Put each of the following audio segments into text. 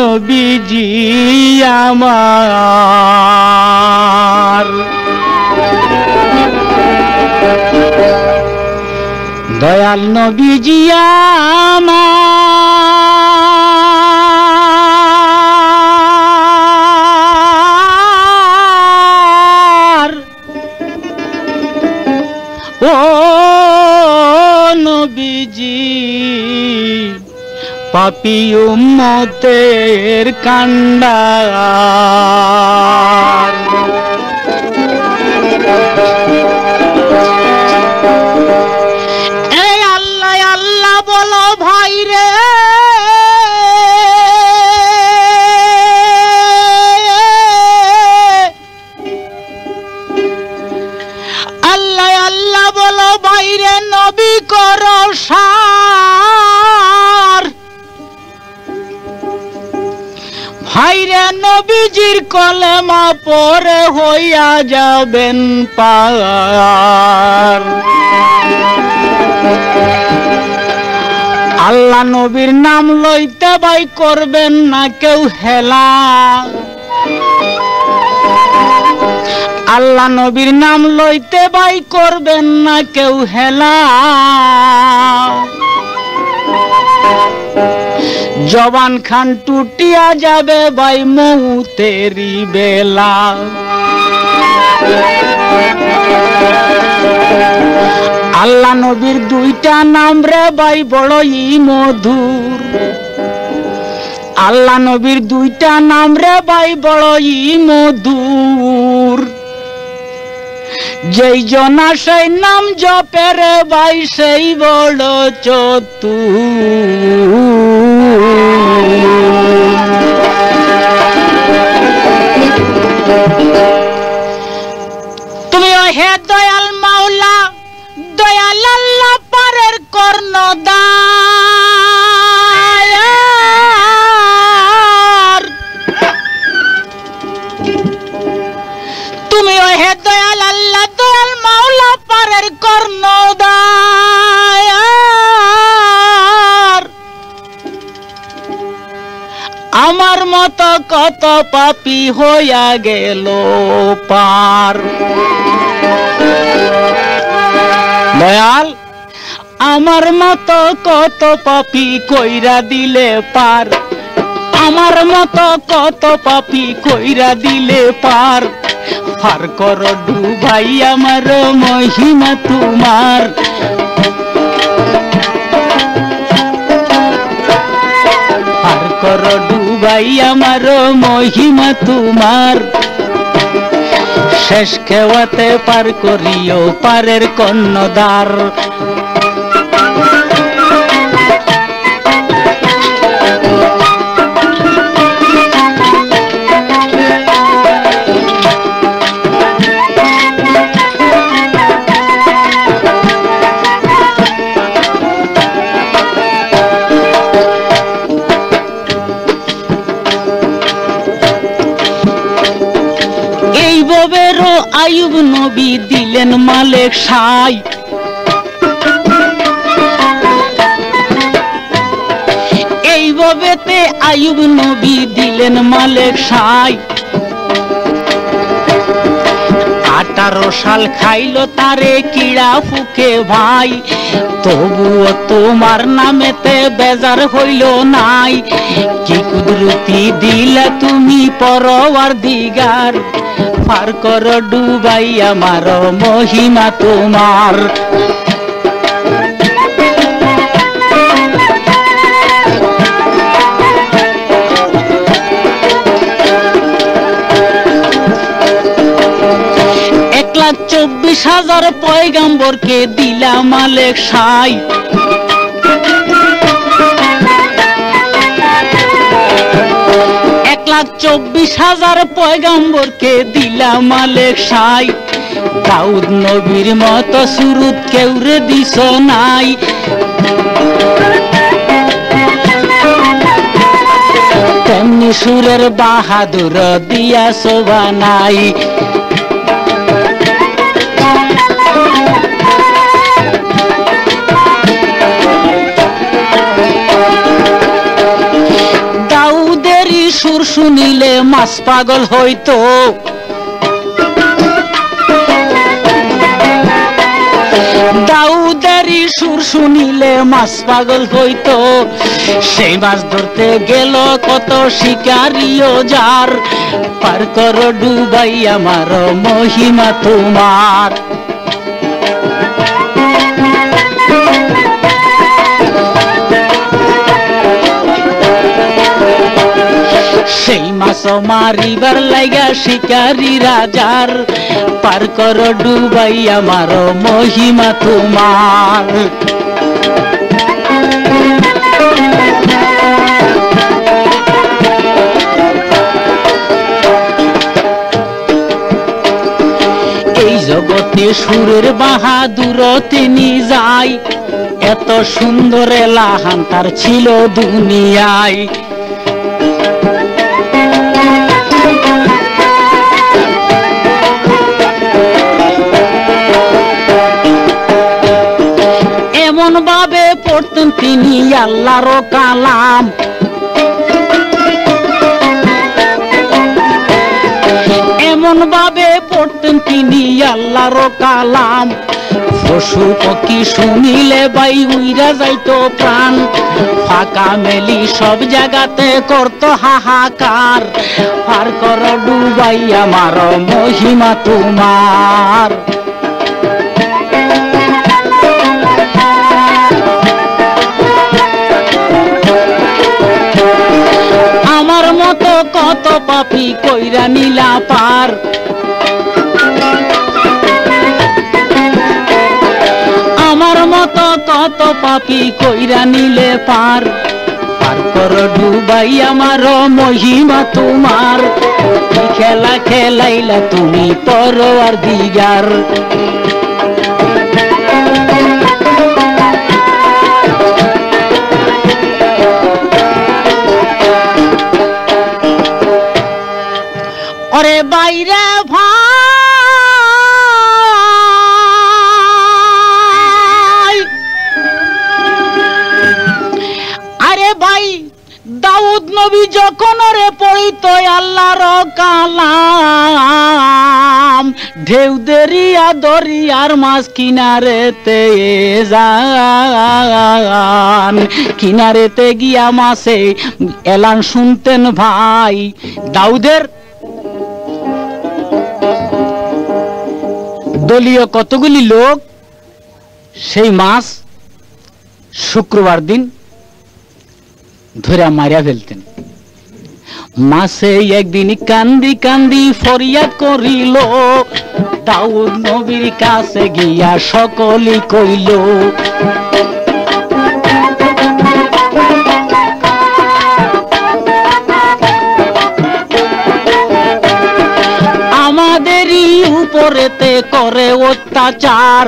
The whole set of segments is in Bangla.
নবীজি আমার দয়াল নবীজি আমার ও নবীজি পাপী উম্মতের কান্ডার এই আল্লাহ আল্লাহ বলো ভাই রে আল্লাহ আল্লাহ বলো ভাই রে নবী করো সার ভাইরে নবীজির কলেমা পরে হইয়া যাবেন পার আল্লাহ নবীর নাম লইতে ভাই করবেন না কেউ হেলা আল্লাহ নবীর নাম লইতে ভাই করবেন না কেউ হেলা জবান খান টুটিয়া যাবে ভাই মউতেরি বেলা আল্লাহ নবীর দুইটা নাম রে ভাই বড়ই মধুর আল্লাহ নবীর দুইটা নাম রে ভাই বড়ই মধুর যেই জনা সেই নাম জপে রে ভাই সেই বড় চতুর তুমি হে দয়াল মাওলা দয়াল আল্লাহ পারের কর্ণদার তুমি হে দয়াল আল্লাহ দয়াল মাওলা পারের কর্ণদার আমার মতো কত পাপী হইয়া গেল পার দয়াল আমার মতো কত পাপী কইরা দিলে পার আমার মতো কত পাপী কইরা দিলে পার পার করো ডুবাই আমার মহিমা তোমার পার করো ডুবাই আমার মহিমা তোমার শেষ খেওয়াতে পার করিও পারের কর্ণধার আইয়ুব নবী দিলেন মালেক সাই এইভাবেতে আইয়ুব নবী দিলেন মালেক সাই 18 সাল খাইলো তারে কিড়া ফুকে ভাই তবুও তোমার নামেতে বেজার হইল নাই কি কুদরতি দিলা তুমি পরওয়ারদিগার পার করো ডুবাই আমার মহিমা তোমার $1,24,000 পয়গম্বরকে দিলা মালেক সাই $1,24,000 পয়গম্বরকে দিলা মালেক সাই দাউদ নবীর মতো সুরুত কেউরে দিছ নাই তেমনি সুরের বাহাদুর দিয়া শোভা নাই দাউদে শুনিলে মাছ পাগল হইতো দাউদেরই সুর শুনিলে মাছ পাগল হইতো সেই মাছ ধরতে গেল কত শিকারিও যার পার করো ডুবাই আমার মহিমা তোমার সেই মাছ মারিবার লাগা শিকারি রাজার পার করো ডুবাই আমার মহিমা তোমার এই জগতে সুরের বাহাদুর তিনি যায় এত সুন্দর এলাহান তার ছিল দুনিয়ায় এমন ভাবে পড়তেন তিনি আল্লাহর কালাম এমন ভাবে পড়তেন তিনি আল্লাহর কালাম পশু পক্ষী শুনিলে বাই উইরা যাইতো প্রাণ ফাঁকা মেলি সব জায়গাতে করতো হাহাকার পার করো ডুবাই আমার মহিমা তোমার আমার মতো কত পাপী কইরা নিলা পার আমার মতো কত পাপী কইরা নিলে পার পার করো ডুবাই আমার মহিমা তোমার কি খেলা খেলাইলা তুমি পরওয়ারদিগার ওরে বাইরে ভাই আরে ভাই দাউদ নবী যখন রে পড়িত আল্লাহর কালাম ঢেউ দরিয়া দরিয়ার মাছ কিনারেতে যান কিনারেতে গিয়া মাছে এলান শুনতেন ভাই দাউদের দলীয় কতগুলি লোক সেই মাছ শুক্রবার দিন ধরে মারিয়া ফেলতেন মাছে একদিন কান্দি কান্দি ফরিয়াদ করিল দাউদ নবীর কাছে গিয়া সকলি কইল আমাদেরই উপরেতে করে অত্যাচার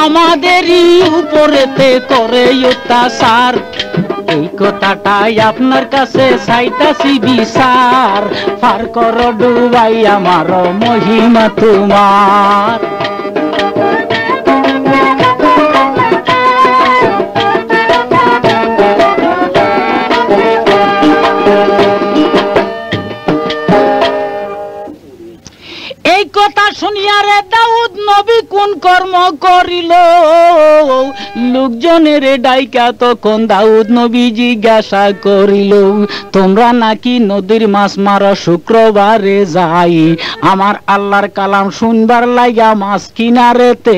আমাদেরই উপরেতে করে অত্যাচার এই কথাটাই আপনার কাছে চাইতাছি বিচার পার করো ডুবাই আমার মহিমা তোমার এই কথা শুনিয়া রে দাউদ নবী কোন কর্ম করিল লোকজনের ডাইকা তখন দাউদ নবী জিজ্ঞাসা করিল তোমরা নাকি নদীর মাছ মারা শুক্রবারে যাই আমার আল্লাহর কালাম শুনবার লাগা মাছ কিনারেতে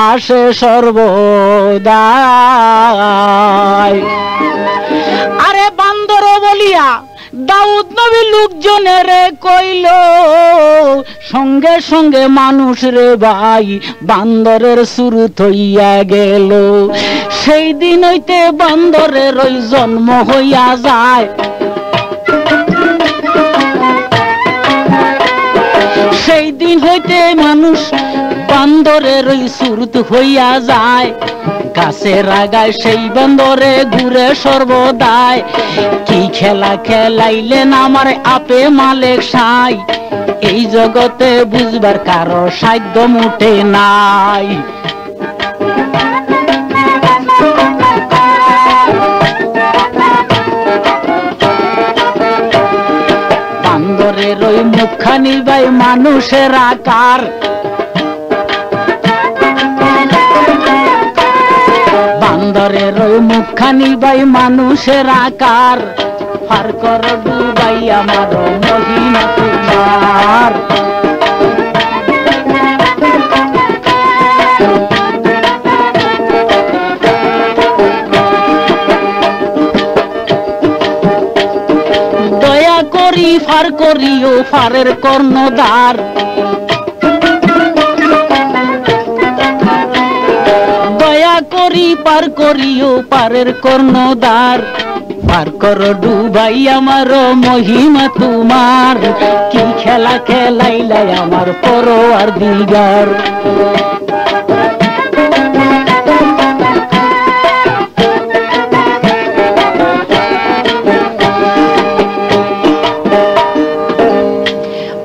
আসে সর্বদাই আরে বান্দর বলিয়া দাউদ নবী লোকজনের কইল সঙ্গে সঙ্গে মানুষ রে ভাই বান্দরের শুরু হইয়া গেল সেই দিন হইতে বান্দরের ওই জন্ম হইয়া যায় সেই দিন হইতে মানুষ বান্দরের ওই সুরত হইয়া যায় গাছের আগায় সেই বান্দরে ঘুরে সর্বদাই কি খেলা খেলাইলেন আমার আপে মালিক সাই এই জগতে বুঝবার কারো সাধ্য মুঠে নাই মুখখানি ভাই মানুষের আকার, বান্দরের ওই মুখখানি ভাই মানুষের আকার, পার কর ডুবাই আমার মহিমা তোমার। দয়া করি পার করিও পারের কর্ণধার, দয়া করি পার করিও পারের কর্ণধার, পার কর ডুবাই আমার মহিমা তোমার। কি খেলা খেলাইলাই আমার পরওয়ারদিগার।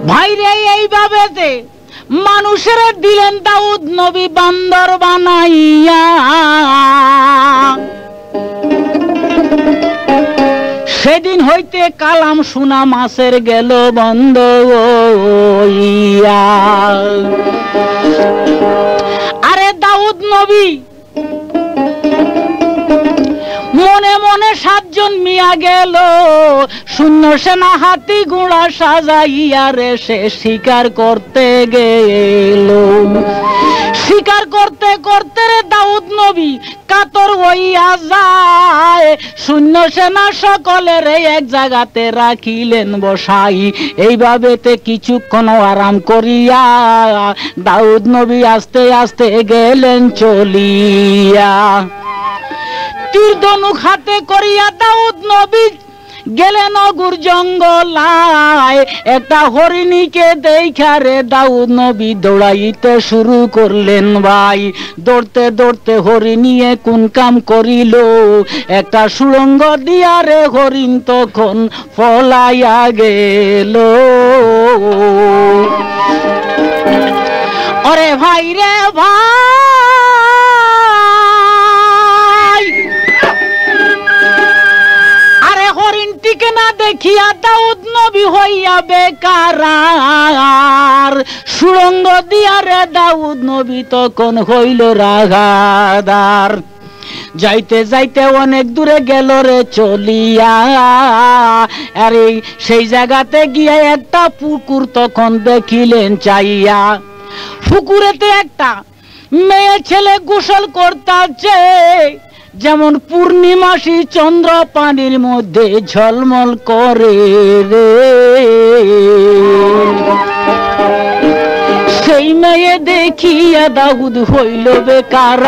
ভাইরে এইভাবে মানুষের দিলেন দাউদ নবী বান্দর বানাইয়া, সেদিন হইতে কালাম শোনা মাছের গেল বন্ধ হইয়া। আরে দাউদ নবী মনে মনে 7 জন মিয়া গেল, শূন্য সেনা হাতি ঘোড়া সাজাইয়া রে সে শিকার করতে গেল। শিকার করতে করতে রে দাউদ নবী কাতর হইয়া যায়, শূন্য সেনা সকলের এক জায়গাতে রাখিলেন বসাই। এইভাবেতে কিছুক্ষণ আরাম করিয়া দাউদ নবী আস্তে আস্তে গেলেন চলিয়া। তীর ধনুক হাতে করিয়া দাউদ নবী গেলেন অগুর জঙ্গলায়। একটা হরিণীকে দেখা রে দাউদ নবী দৌড়াইতে শুরু করলেন ভাই। দৌড়তে দৌড়তে হরিণীয়ে কোন কাম করিল, একটা সুড়ঙ্গ দিয়া রে হরিণ তখন পলাইয়া গেল। ওরে ভাই রে ভাই, আরে হরিণটিকে না দেখিয়া দাউদ নবী হইয়া বেকার। সুড়ঙ্গ দিয়া রে দাউদ নবী তখন হইল রাগাদার। যাইতে যাইতে অনেক দূরে গেল রে চলিয়া। আরে সেই জায়গাতে গিয়া একটা পুকুর তখন দেখিলেন চাইয়া। পুকুরেতে একটা মেয়ে ছেলে গোসল করতেছে, যেমন পূর্ণিমাসী চন্দ্র পানির মধ্যে ঝলমল করে রে। সেই মেয়ে দেখিয়া দাউদ হইল বেকার।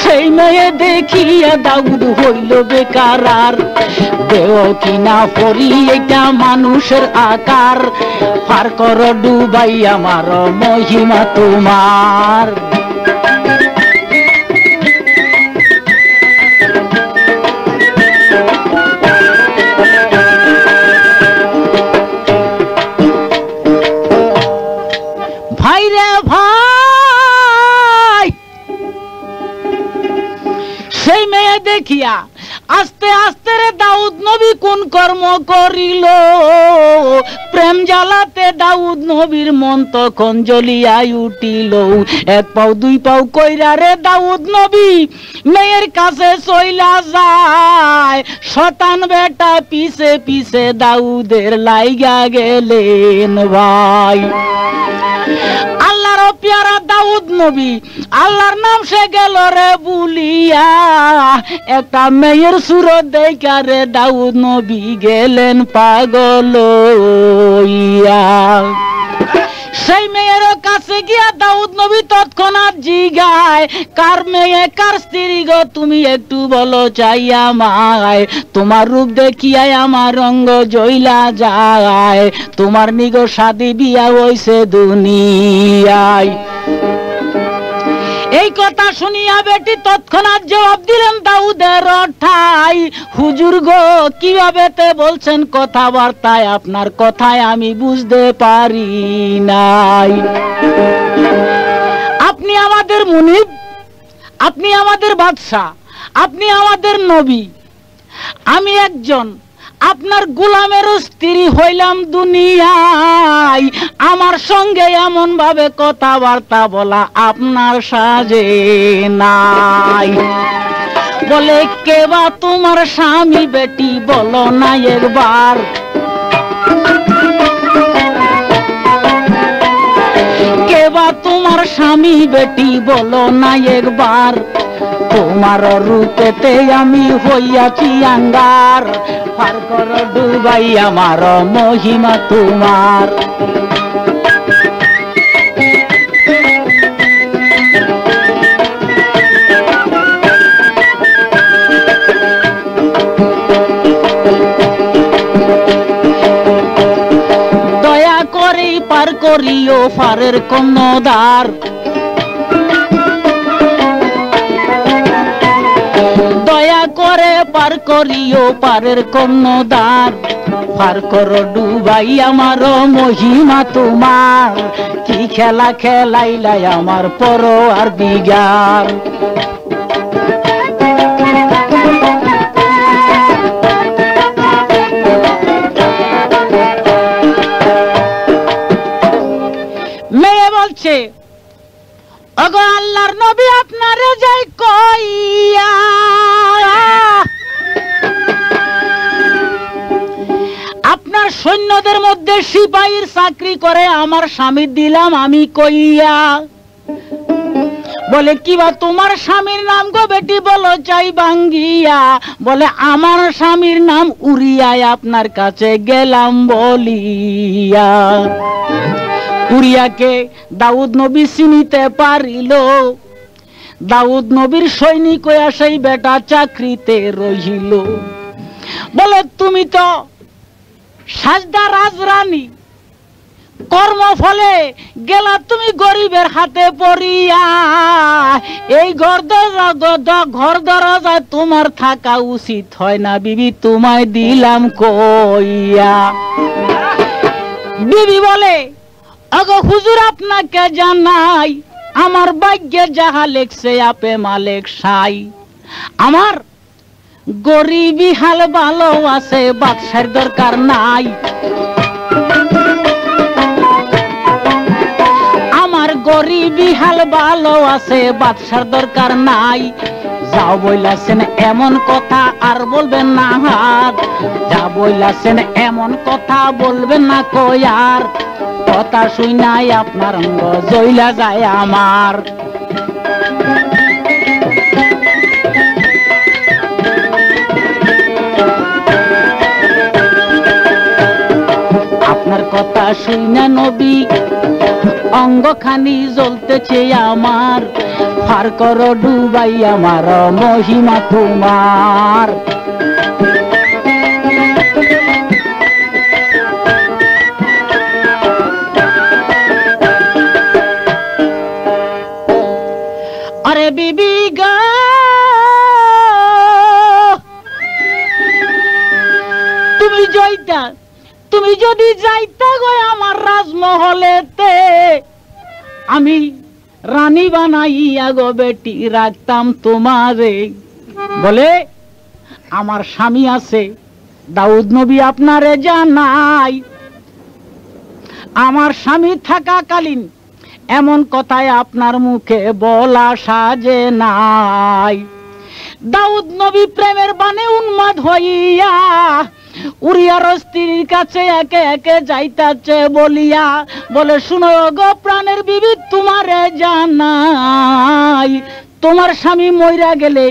সেই মেয়ে দেখিয়া দাউদ হইল বেকার। দেও কিনা পরি এটা মানুষের আকার, পার কর ডুবাই আমার মহিমা তোমার। ভাই রে ভাই, সেই মেয়ে দেখিয়া আস্তে আস্তে রে দাউদ নবী কোন কর্ম করিল। প্রেম জ্বালাতে দাউদ নবীর মন তখন জ্বলিয়া উঠিল। 1 পাও 2 পাও কইরা রে দাউদ নবী মেয়ের কাছে চইলা যায়। শতান বেটা পিছে পিছে দাউদের লাইগা গেলেন ভাই। আল্লাহর পেয়ারা দাউদ নবী আল্লাহর নাম সে গেল রে বুলিয়া। একটা মেয়ের সুরত দেখা রে দাউদ নবী গেলেন পাগল হইয়া। সেই মেয়ের কাছে গিয়া দাউদ নবী তৎক্ষণাৎ জিগায়, কার মেয়ে কার স্ত্রী গো তুমি একটু বলো চাইয়া মায়। তোমার রূপ দেখিয়া আমার অঙ্গ জইলা যায়, তোমার নিগো শাদি বিয়া হইছে দুনিয়ায়। এই কথা শুনিয়া বেটি তৎক্ষণাৎ জবাব দিলেন দাউদের ঠাই, হুজুর গো কিভাবে তে বলছেন কথাবার্তায়, আপনার কথায় আমি বুঝতে পারি নাই। আপনি আমাদের মুনিব, আপনি আমাদের বাদশা, আপনি আমাদের নবী, আমি একজন আপনার গোলামের স্ত্রী হইলাম দুনিয়ায়, আমার সঙ্গে এমন ভাবে কথাবার্তা বলা আপনার সাজে নাই। বলে কে বা তোমার স্বামী বেটি বলো না একবার, কে বা তোমার স্বামী বেটি বলো না একবার, তোমার রূপেতে আমি হইয়াছি আঙ্গার, পার কর ডুবাই আমার মহিমা তোমার। দয়া করে পার করিও পারের কর্ণধার, দয়া করে পার করিও পারের কর্ণধার, পার করো ডুবাই আমার মহিমা তোমার, কি খেলা খেলাইলাই আমার পরোয়ার দিগার। মেয়ে বলছে ওগো আল্লাহর নবী আপনারে যাই কইয়া, আপনার সৈন্যদের মধ্যে সিপাহীর চাকরি করে আমার স্বামী দিলাম আমি কইয়া। বলে কিবা তোমার স্বামীর নাম গো বেটি বলো চাই বাঙ্গিয়া, বলে আমার স্বামীর নাম উরিয়ায় আপনার কাছে গেলাম বলিয়া। উরিয়াকে দাউদ নবী চিনিতে পারিল, দাউদ নবীর সৈনিক হইয়া সেই বেটা চাকরিতে রহিল। বলে তুমি তো সাজদা রাজরানী, কর্মফলে গেলা তুমি গরিবের হাতে পড়িয়া, এই ঘর দরজায় তোমার থাকা উচিত হয় না বিবি, তোমায় দিলাম কইয়া। বিবি বলে আগো হুজুর আপনাকে জানাই, আমার ভাগ্যে যাহা লেখছে আপে মালিক সাই, আমার গরিবি হাল ভালো আছে বাদশার দরকার নাই, আমার গরিবি হাল ভালো আছে বাদশার দরকার নাই। যা বইলাছেন এমন কথা আর বলবেন না হাত, যা বইলাছেন এমন কথা বলবেন না কয়ার, কথা শুনাই আপনার অঙ্গ জইলা যায় আমার। আপনার কথা শুনা নবী অঙ্গখানি জ্বলতেছে আমার, পার করো ডুবাই আমার মহিমা তোমার। আরে বিবি গা তুমি যাইতা, তুমি যদি যাইতা গো আমার রাজমহলেতে, আমি রানী বানাইয়া গো বেটি রাখতাম তোমারে। বলে আমার স্বামী আছে, দাউদ নবী আপনারে জানাই, আমার স্বামী থাকাকালীন এমন কথায় আপনার মুখে বলা সাজে নাই। দাউদ নবী প্রেমের বানে উন্মাদ হইয়া উরিয়ার স্ত্রীর কাছে একে একে যাইতাছে বলিয়া, বলে শুনো গো প্রাণের বিবি তোমারে জানাই, তোমার স্বামী মইরা গেলে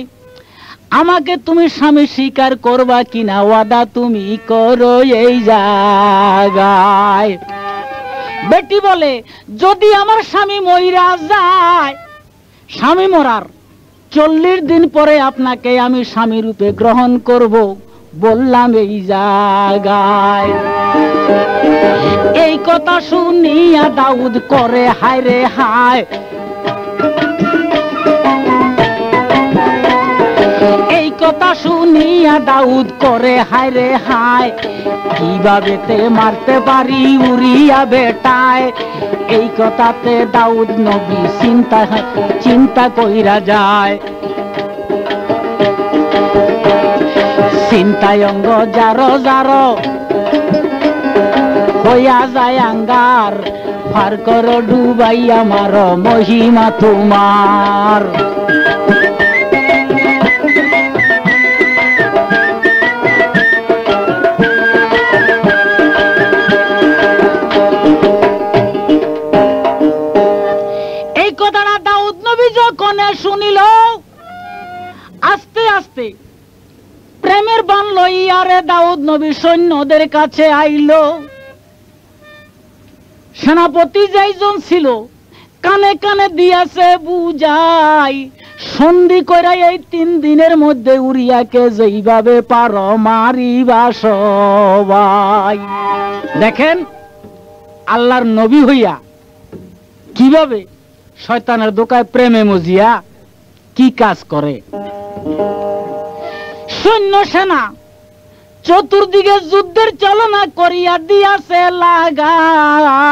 আমাকে তুমি স্বামী স্বীকার করবা কিনা ওয়াদা তুমি করো এই জায়গায়। বেটি বলে যদি আমার স্বামী মইরা যায়, স্বামী মরার 40 দিন পরে আপনাকে আমি স্বামী রূপে গ্রহণ করব বললাম এই জায়গায়। এই কথা শুনিয়া দাউদ করে হায় রে হায়, এই কথা শুনিয়া দাউদ করে হায় রে হায়, কিভাবে তে মারতে পারি উরিয়া বেটায়। এই কথাতে দাউদ নবী চিন্তা কইরা যায়, চিন্তায় অঙ্গ যারো যারো হইয়া যায় আঙ্গার, পার করো ডুবাই আমার মহিমা তোমার। এই কথাটা দাউদ নবী যখন শুনিল, আস্তে আস্তে প্রেমের বান লইয়ারে দাউদ নবী সৈন্যদের কাছে আইল। সেনাপতি যেইজন ছিল কানে কানে দিয়াছে বুঝাই, সন্ধি কইরা এই 3 দিনের মধ্যে উরিয়াকে যেইভাবে পারো মারিবা সবাই। দেখেন আল্লাহর নবী হইয়া কিভাবে শয়তানের দোকায় প্রেমে মজিয়া কি কাজ করে। সৈন্য সেনা চতুর্দিকে যুদ্ধের চালনা করিয়া দিয়াছে লাগাই,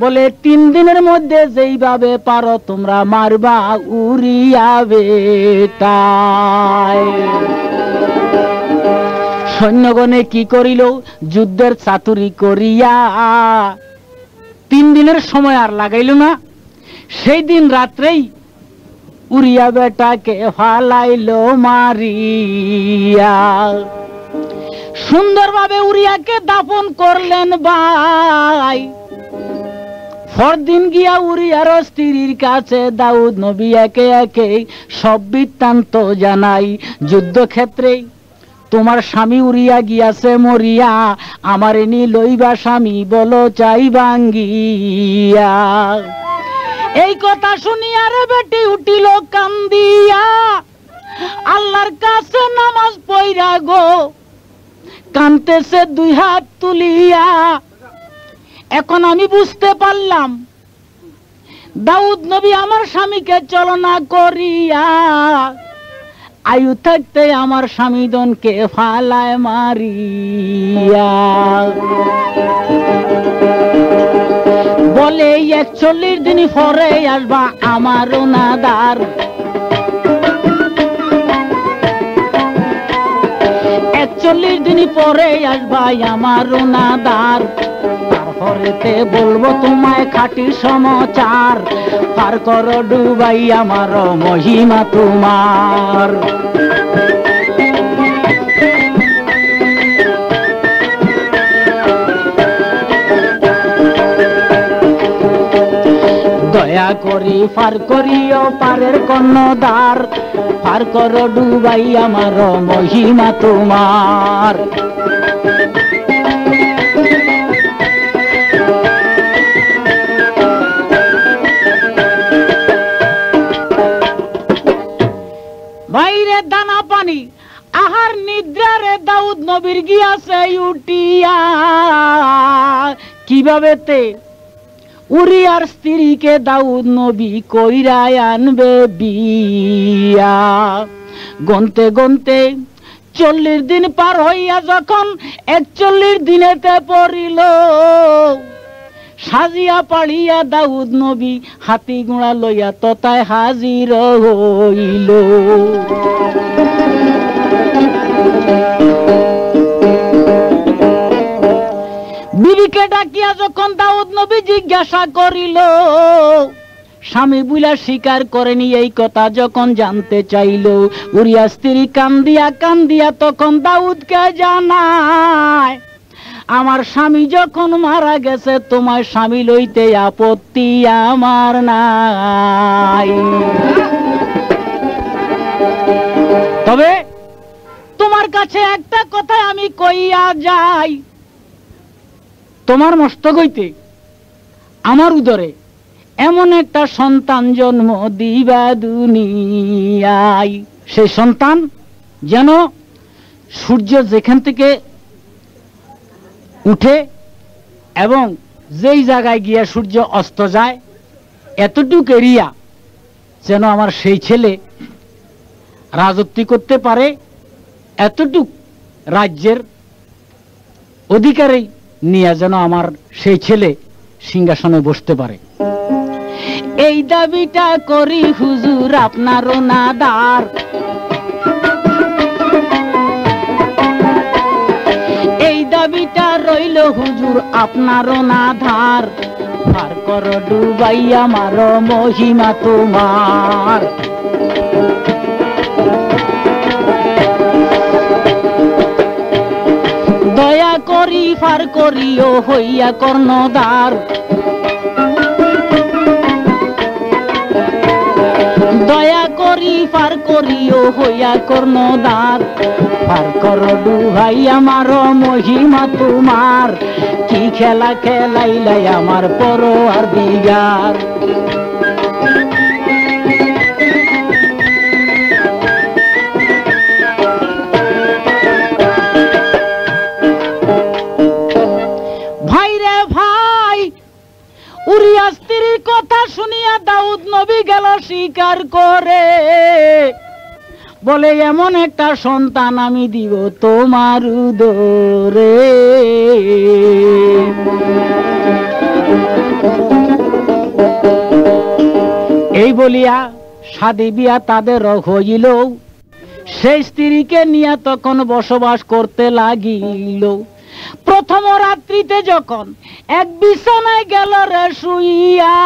বলে 3 দিনের মধ্যে যেইভাবে পারো তোমরা মারবা উরিয়া বেটায়। সৈন্যগণে কি করিল, যুদ্ধের চাতুরি করিয়া 3 দিনের সময় আর লাগাইল না। সেই দিন রাত্রেই উরিয়া বেটাকে ফালাইল মারিয়া। সুন্দরভাবে উরিয়াকে দাফন করলেন ভাই। পরদিন গিয়া উরিয়ার স্ত্রীর কাছে দাউদ নবী একে একে সব বৃত্তান্ত জানাই। যুদ্ধক্ষেত্রে তোমার স্বামী উরিয়া গিয়াছে মরিয়া, আমার এনি লইবা স্বামী বলো চাই ভাঙ্গিয়া। এই কথা শুনিয়া রে বেটি উঠিল কান্দিয়া, আল্লাহর কাছে নামাজ পড়া গো কানতেছে 2 হাত তুলিয়া। এখন আমি বুঝতে পারলাম দাউদ নবী আমার স্বামীকে চলনা করিয়া আয়ু থাকতে আমার স্বামীদনকে ফালায় মারিয়া। বলে 41 দিন পরে আসবা আমার ওনাদার, 41 দিন পরে আসবা আমার ওনাদার। তারপরেতে বলবো তোমায় খাঁটি সমাচার, পার করো ডুবাই আমার মহিমা তোমার। দয়া করি পার করিও পারের কর্ণধার, পার করো ডুবাই আমার মহিমা তোমার। বাইরে দানা পানি আহার নিদ্রারে দাউদ নবীর গিয়াছে উঠিয়া। কিভাবে তে উরিয়ার স্ত্রীকে দাউদ নবী কইরা আনবে বিয়া। গনতে গনতে 40 দিন পার হইয়া যখন 41 দিনেতে পড়িল, সাজিয়া পাড়িয়া দাউদ নবী হাতি গুড়া লইয়া তথায় হাজির হইল। বিবিকে ডাকিয়া যখন দাউদ নবী জিজ্ঞাসা করিল, স্বামী বুলা স্বীকার করেনি এই কথা যখন জানতে চাইল, উরিয়া স্ত্রী কান্দিয়া কান্দিয়া তখন দাউদকে জানায়, আমার স্বামী যখন মারা গেছে তোমার স্বামী লইতে আপত্তি আমার নাই। তবে তোমার কাছে একটা কথা আমি কইয়া যাই, তোমার মস্তক হইতে আমার উদরে এমন একটা সন্তান জন্ম দিবা দুনিয়ায়, সেই সন্তান যেন সূর্য যেখান থেকে উঠে এবং যেই জায়গায় গিয়া সূর্য অস্ত যায় এতটুকু এরিয়া যেন আমার সেই ছেলে রাজত্ব করতে পারে, এতটুক রাজ্যের অধিকারী নিয়ে যেন আমার সেই ছেলে সিংহাসনে বসতে পারে। এই দাবিটা করি হুজুর আপনার ওনাদার, হুজুর আপনারও না ধার, পার করো ডুবাইয়া মারো মহিমা তোমার। দয়া করি পার করিও হইয়া কর্ণধার, দয়া করি পার করিও হইয়া কর্ণধার, পার করো ডুবাইয়া মারো মহিমা তোমার। কি খেলা খেলাইলাই আমার পরোয়ার দিগার। উরিয়া স্ত্রীর কথা শুনিয়া দাউদ নবী গেল স্বীকার করে, বলে এমন একটা সন্তান আমি দিব তোমার উদরে। এই বলিয়া শাদী বিয়া তাদের হইল, সেই স্ত্রীকে নিয়ে তখন বসবাস করতে লাগিল। প্রথম রাত্রিতে যখন এক বিছানায় গেল রে শুইয়া,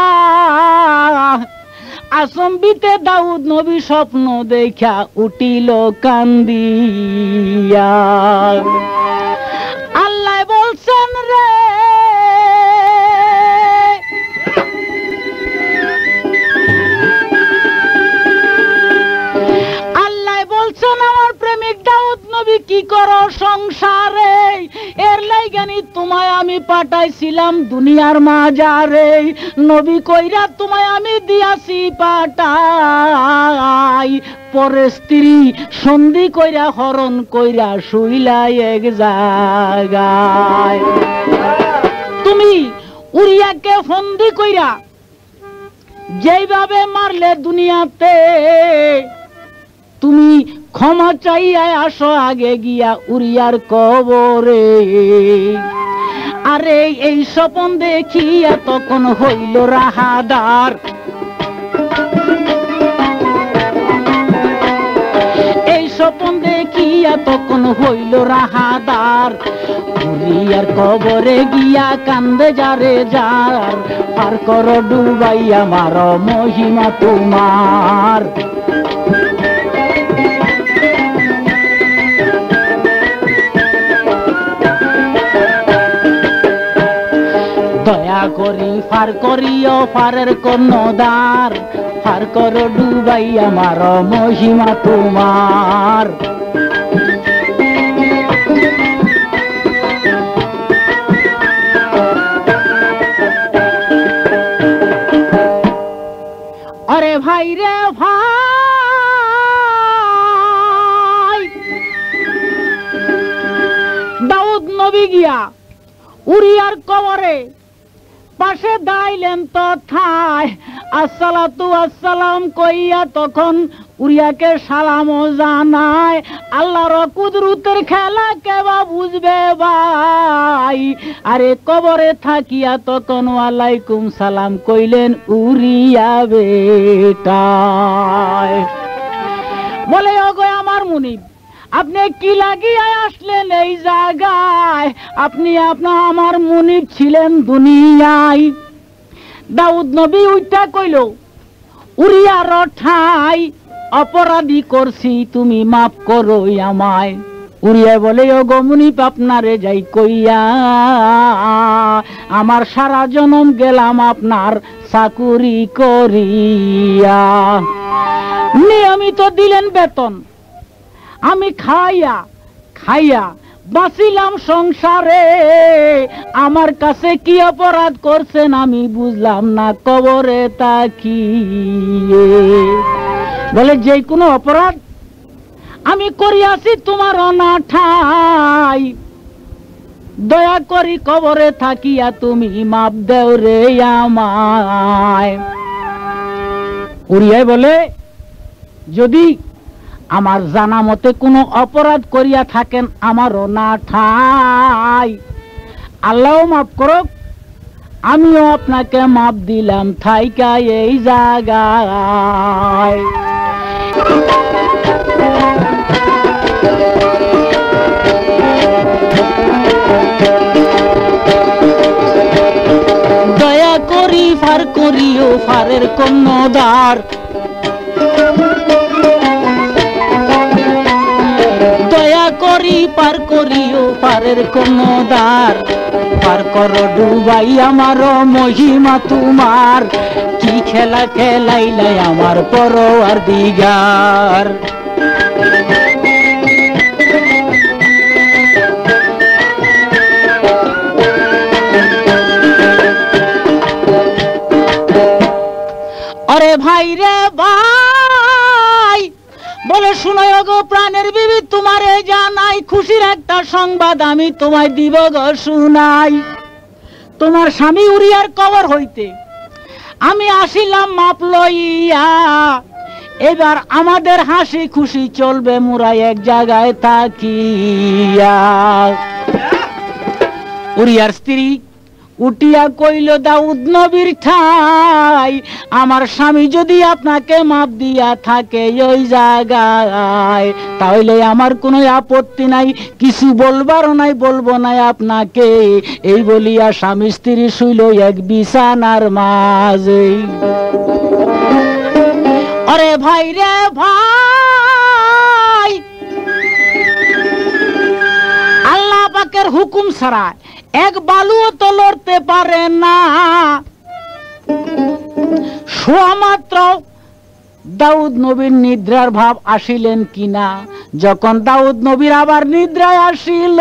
আসম্বিতে দাউদ নবী স্বপ্ন দেখা উঠিল কান্দিয়া। আল্লাহ বলছেন রে আমার প্রেমিক দাউদ নবী কি করো সংসারে, এর লাইগানি তোমায় আমি পাঠাইছিলাম দুনিয়ার মাজারে, নবী কইরা তোমায় আমি দিয়াছি পাঠাই, পরে স্ত্রী সন্ধি কইরা হরণ কইরা শুইলাই এক জায়গায়। তুমি উরিয়াকে ফন্দি কইরা যেইভাবে মারলে দুনিয়াতে, তুমি ক্ষমা চাইয়া আসো আগে গিয়া উরিয়ার কবরে। আরে এই স্বপন দেখিয়া তখন হইল রাহাদার, এই স্বপন দেখিয়া তখন হইল রাহাদার। উরিয়ার কবরে গিয়া কান্দে যারে যার, পার করো ডুবাইয়া মারো মহিমা তোমার। দয়া করি পার করিও পারের কর্ণধার, পার করো ডুবাইয়া মারো মহিমা তোমার। আরে ভাই রে ভাই, দাউদ নবী গিয়া উরিয়ার কবরে পাশে দাইলেন তথায়, আসসালাতু আসসালাম কইয়া তখন উরিয়াকে সালাম জানায়। আল্লাহর কুদরতের খেলা কেবা বুঝবে ভাই, আরে কবরে থাকিয়া তখন ওয়ালাইকুম সালাম কইলেন উরিয়া বেটায়। বলে ওগো আমার মুনিব, আপনি কি লাগিয়া আসলেন এই জায়গায়? আপনি আমার মুনিব ছিলেন দুনিয়ায়। দাউদ নবী উইটা কইল, উরিয়ার ঠাই অপরাধী করছি, তুমি মাফ করো আমায়। উরিয়া বলে ওগো মুনিব আপনারে যাই কইয়া, আমার সারা জনম গেলাম আপনার চাকুরি করিয়া। নিয়মিত দিলেন বেতন, আমি খাইয়া খাইয়া বাঁচিলাম সংসারে, আমার কাছে কি অপরাধ করছেন আমি বুঝলাম না কবরে তাকিয়ে। বলে যে কোনো অপরাধ আমি করিয়াছি তোমার অনাঠাই, দয়া করি কবরে থাকিয়া তুমি মাপ দেও রে আমায়। উরিয়ায় বলে যদি আমার জানা মতে কোনো অপরাধ করিয়া থাকেন আমারও না ঠাই, আল্লাহ মাফ করুক, আমিও আপনাকে মাপ দিলাম থাইকা এই জায়গায়। করি পার করিও পারের কন্যদার দয়া করি পার করিও পারের কন্যদার পার করো ডুবাই আমার মহিমা তোমার কি খেলা খেলাইলাই আমার পরওয়ার দিগার अरे भाई रे भाई बोले शुनो गो प्राणेर बीबी तुम्हारे जानाई खुशिर एकटा संबाद आमी तोमाय दिब गो शुनाई तोमार स्वामी उरियार कबर हইতে आमी आसिलाम माप लइया एबार आमादेर हासि खुशी चलबे मोरा एक जायगाय ताकिया उरियार स्त्री उठिया कइल दाऊद नबीर ठाई आमार स्वामी यदि आपनाके माफ दिया थाके ओई जायगाय ताहले आमार कोनो आपत्ति नाई किछु बोलबारो नाई बोलबो ना आपनाके एई बलिया स्वामी स्त्री शुइल एक बिछानार माझे अरे भाई रे भाई आल्लाह पाकेर हुकुम छाड़ा एक बालुओ तो लड़ते पारे ना शोआ मात्र दाऊद नबीर निद्रार भाव आसिलेन किना जखन दाऊद नबीर आबार निद्राय आसिल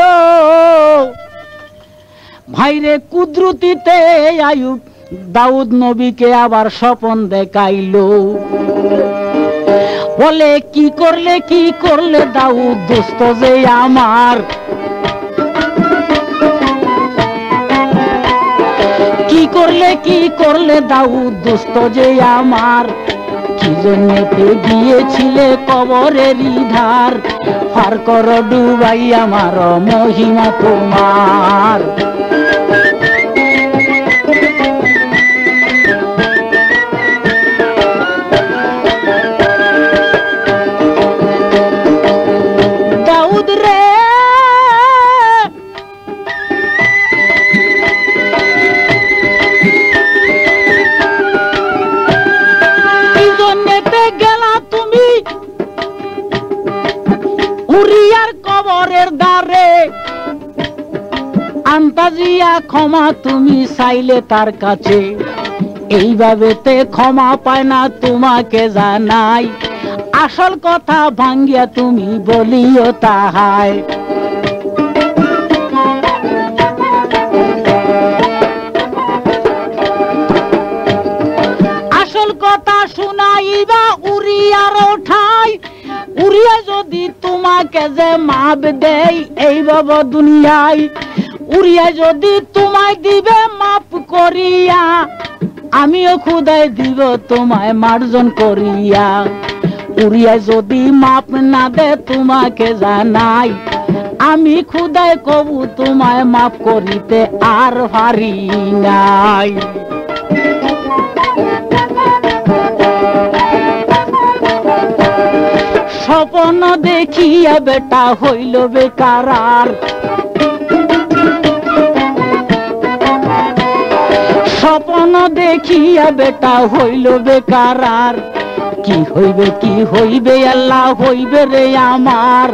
भाईरे कुदरतीते आयुब दाऊद नबीके आबार स्वप्न देखाइलो बोले की करले दाऊद दोस्त जे आमार की करले दाऊद दोस्त जे आमार की जन्नते गिয়েছিলে কবরেরই ধার পার করো ডুবাই আমার মহিমা তোমার दाऊद रे उरियार कबरेर दारे आंताजिया क्षमा तुमी चाइले तार काछे एइभाबेते क्षमा पाय ना तुम्हाके जानाई आसल कथा भांगिया तुमी बलिओ ताहाय आसल कथा शुनाइबा उरियार ठाई उरिया यदि तुम्हाके जे माप देय एई बाबा दुनियाय उरिया यदि तुम्हाय दिबे माप करिया आमिओ खुदाय दिब तुम्हाय मार्जन करिया उरिया यदि माप ना दे तुम्हाके जानाई आमी खुदाय कबु तुम्हाय माप करिते आर पारि नाई स्वप्न देखिया बेटा हইল बेकार स्वप्न देखिया बेटा हইল बेकार की হইবে আল্লাহ হইবে রে আমার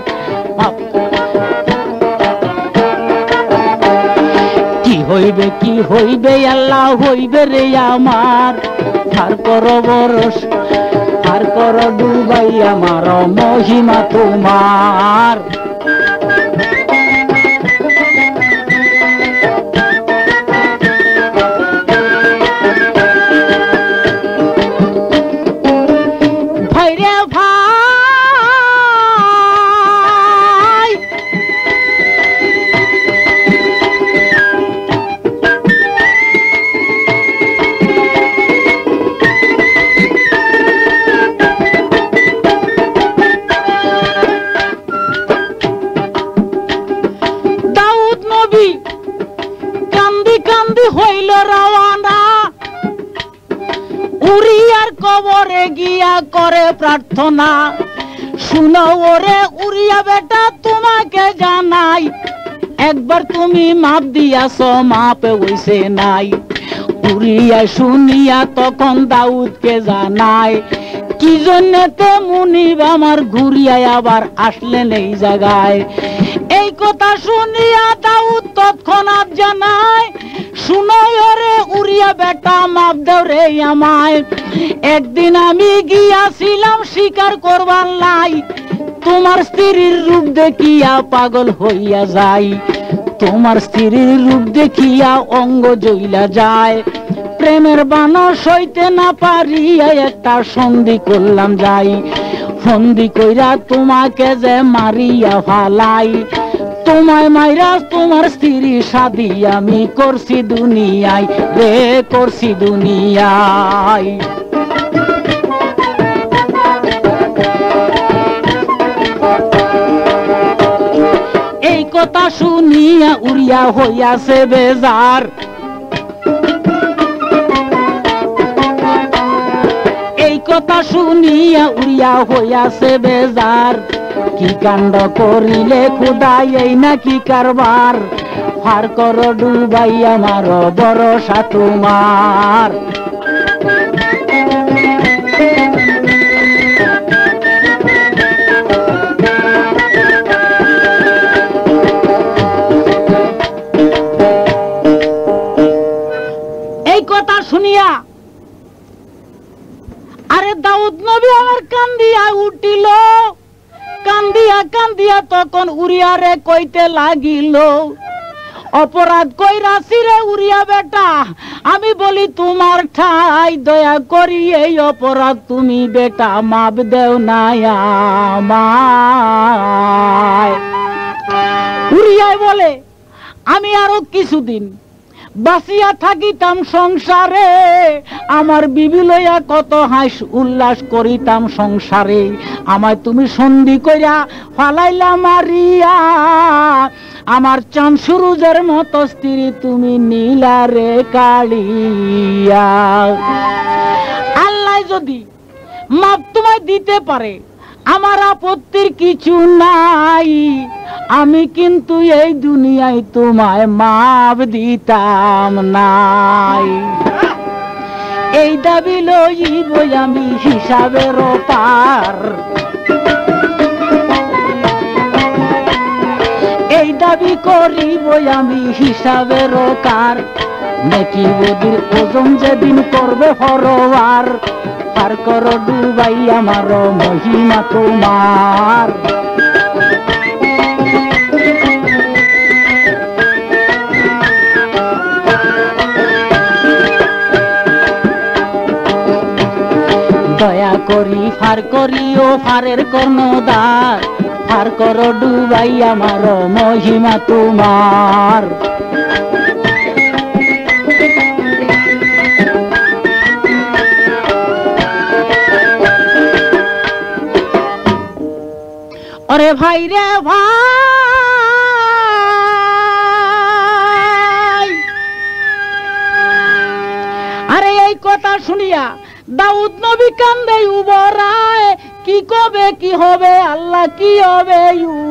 কি হইবে আল্লাহ হইবে রে আমার তার পরবরস पार करो डुबाई आमार महिमा तुम्हार भाई रे भाई হইল রওয়ানা উরিয়ার কবরে গিয়া করে প্রার্থনা শুনো ওরে উরিয়া বেটা তোমাকে জানাই একবার তুমি মাপ দিয়াছো মাপ হইছে নাই উরিয়া শুনিয়া তখন দাউদকে জানায়, কি জন্যতে মুনিব আমার ঘুরিয়ায় আবার আসলেন এই জায়গায়। এই কথা শুনিয়া দাউদ তৎক্ষণাৎ জানায়, শুনোই ওরে উরিয়া বেটা, মাপ দেও রে আমায়। একদিন আমি গিয়াছিলাম শিকার করবার লাই, তোমার স্ত্রীর রূপ দেখিয়া পাগল হইয়া যাই। তোমার স্ত্রীর রূপ দেখিয়া অঙ্গ জ্বইলা যায়, প্রেমের বানা সইতে না পারিয়া একটা সন্ধি করলাম যাই। ফন্দি কইরা তোমাকে যে মারিয়া ফালাই, তোমায় মাইরা তোমার স্ত্রী শাদি আমি করছি দুনিয়ায় রে, করছি দুনিয়ায়। এই কথা শুনিয়া উড়িয়া হইয়াছে বেজার, এই কথা শুনিয়া উড়িয়া হইয়াছে বেজার। কি কাণ্ড করিলে খুদাই এই নাকি কারবার, পার কর ডুবাই আমার ভরসা তোমার। এই কথা শুনিয়া আরে দাউদ নবী আমার কান্দিয়া উঠিল, কান্দিয়া কান্দিয়া তখন উরিয়ারে কইতে লাগিল, অপরাধ কইরাছি রে উরিয়া বেটা, আমি বলি তোমার ঠাই, দয়া করি এই অপরাধ তুমি বেটা মাপ দেও না আমায়। উরিয়ায় বলে, আমি আরো কিছুদিন বাঁচিয়া থাকিতাম সংসারে, আমার বিবি লইয়া কত হাস উল্লাস করিতাম সংসারে, আমায় তুমি সন্ধি কইরা ফালাইলা মারিয়া, আমার চাঁদ সুরুজের মতো স্ত্রী তুমি নীলা রে কালিয়া। আল্লাহ যদি মাপ তোমায় দিতে পারে আমার আপত্তির কিছু নাই, আমি কিন্তু এই দুনিয়ায় তোমায় মাপ দিতাম নাই। এই দাবি লইব আমি হিসাবের পার, এই দাবি করিব আমি হিসাবের কার। নেকি বদির ওজন যেদিন করবে ফরওয়ার, পার কর ডুবাই আমার মহিমা তোমার। দয়া করি ফার করিও ফারের কর্ণদার, ফার কর ডুবাই আমার মহিমা তোমার। ওরে ভাই রে ভাই, আরে এই কথা শুনিয়া দাউদ নবী কান্দে উবরায়, কি কবে কি হবে আল্লাহ কি হবে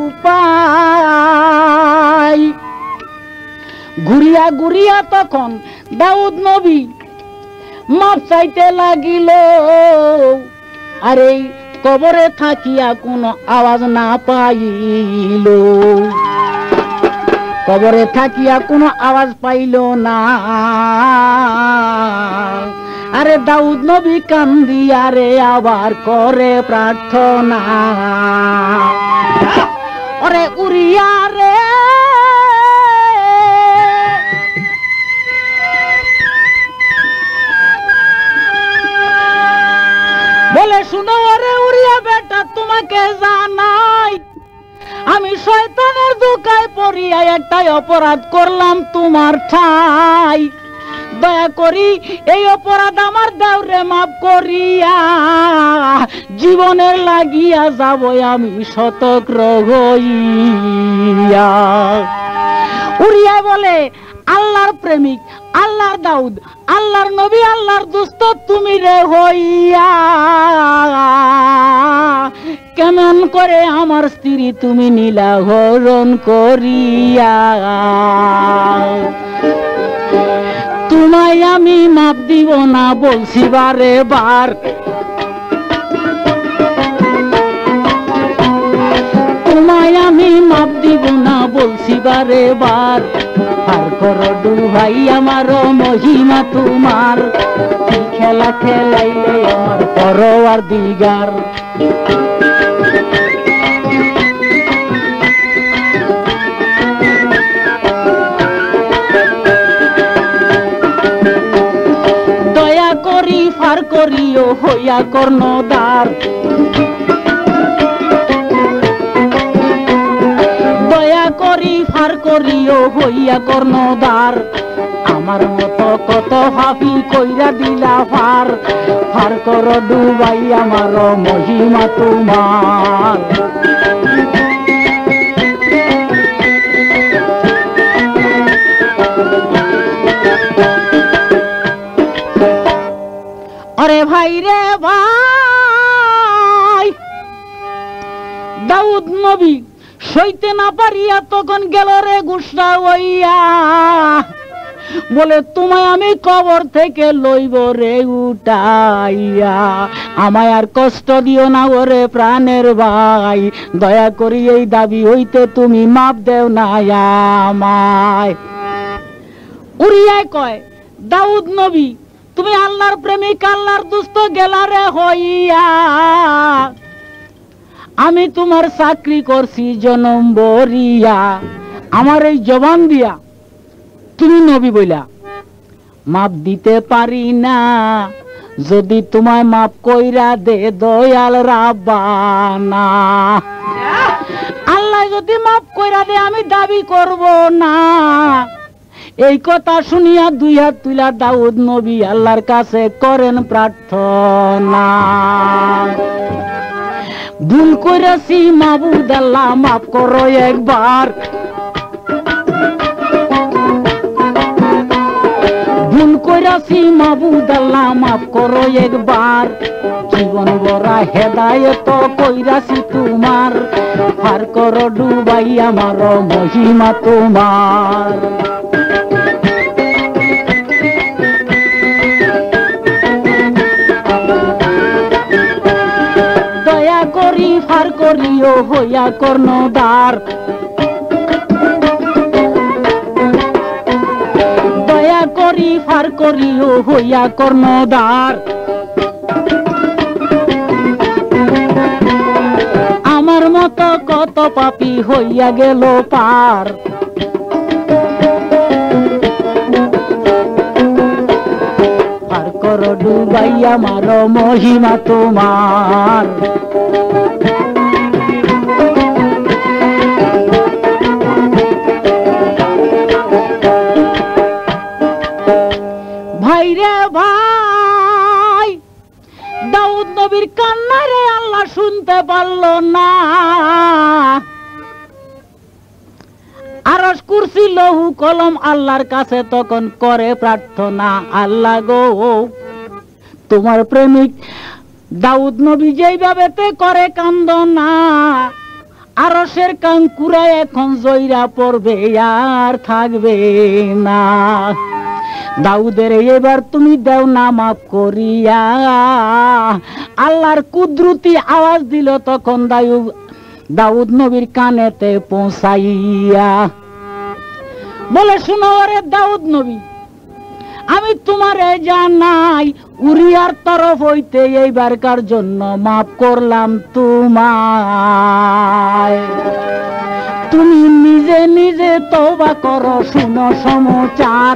উপায়। ঘুরিয়া ঘুরিয়া তখন দাউদ নবী মাপ চাইতে লাগিল, আর এই কবরে থাকিয়া কোনো আওয়াজ না পাইল, কবরে থাকিয়া কোনো আওয়াজ পাইল না। আরে দাউদ নবী কান্দিয়া রে আবার করে প্রার্থনা, ওরে উরিয়া রে বলে, শুনো ওরে উরিয়া বেটা তোমাকে জানাই, আমি শয়তানের ধোঁকায় পড়িয়া একটাই অপরাধ করলাম তোমার ঠাই। দয়া করি এই অপরাধ আমার দাওরে মাফ করিয়া, জীবনের লাগিয়া যাব আমি সতর্ক হইয়া। উরিয়া বলে, আল্লাহর প্রেমিক, আল্লাহর দাউদ, আল্লাহর নবী, আল্লাহর দোস্ত তুমি রে হইয়া, কেমন করে আমার স্ত্রী তুমি নীলা হরণ করিয়া। তোমায় আমি মাপ দিব না বলছি বারে বার, তোমায় আমি মাপ দিব না বলছি বারে বার। পার করো ডুবাই আমার মহিমা তোমার, কি খেলা খেলাইলে আমার পরওয়ার দিগার। দয়া করি ফার করিও হইয়া কর্ণধার, দয়া করি ফার করিও হইয়া কর্ণধার। আমার মতো কত ভাবি কইরা দিলা ফার, ফার করো ডুবাই আমার মহিমা তোমার। আরে ভাই রে ভাই, দাউদ নবী সইতে না পারিয়া তখন গেল রে গুসা হইয়া, বলে তোমায় আমি কবর থেকে লইব রে উঠাইয়া। আমায় আর কষ্ট দিও না ওরে প্রাণের ভাই, দয়া করি এই দাবি হইতে তুমি মাপ দেও না আমায়। উড়িয়ায় কয় দাউদ নবী তুমি আল্লাহর প্রেমিক আল্লাহর দুস্ত গেলা রে হইয়া, আমি তোমার চাকরি করছি জনম বরিয়া, আমার এই জবান দিয়া তুমি নবী বইলা মাপ দিতে পারি না, যদি তোমায় মাপ কইরা দে দয়াল রাব্বানা। আল্লাহ যদি মাপ কইরা দে আমি দাবি করব না। এই কথা শুনিয়া দুই হাত তুলা দাউদ নবী আল্লাহর কাছে করেন প্রার্থনা। ভুল কইরাছি মাবুদ আল্লাহ মাফ করো একবার, ভুল কইরাছি মাবুদ আল্লাহ মাফ করো একবার। জীবন ভরা হেদায়েত কইরাছি তোমার, পার করো ডুবাই আমার মহিমা তোমার। দয়া করি ফার করিও হইয়া কর্ণধার, দয়া করি ফার করিও হইয়া কর্ণধার। আমার মতো কত পাপী হইয়া গেল পার, পার করো ডুবাই আমার মহিমা তোমার। ভাই রে ভাই, দাউদ নবীর কান্না রে আল্লাহ শুনতে পারল না, আরশ কুরসি লৌহ কলম আল্লাহর কাছে তখন করে প্রার্থনা, আল্লাহ গো তোমার প্রেমিক দাউদ নবী যেইভাবেতে করে কান্দনা, আরশের কাঙ্কুরা এখন জয়রা পড়বে আর থাকবে না। দাউদের এবার তুমি দেও না মাফ করিয়া। আল্লাহর কুদরতি আওয়াজ দিল তখন দাউদ নবীর কানেতে পৌঁছাইয়া, বলে শুনো রে দাউদ নবী, আমি তোমারে জানাই উরিয়ার তরফ হইতে এইবারকার জন্য মাফ করলাম তোমায়। তুমি নিজে নিজে তওবা করো, শুনো সমাচার,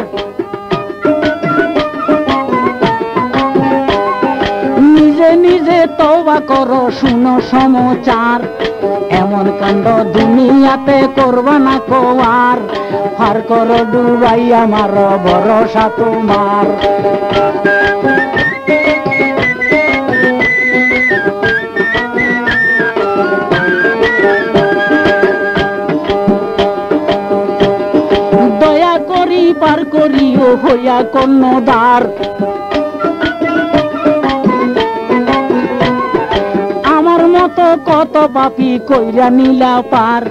নিজে নিজে তওবা করো, শুনো সমাচার। এমন কাণ্ড দুনিয়াতে করবা না কোয়ার, পার করো ডুবাই আমার ভরসা তোমার। দয়া করি পার করিও হইয়া কর্ণধার, আমার মতো কত পাপী কইরা নিলা পার।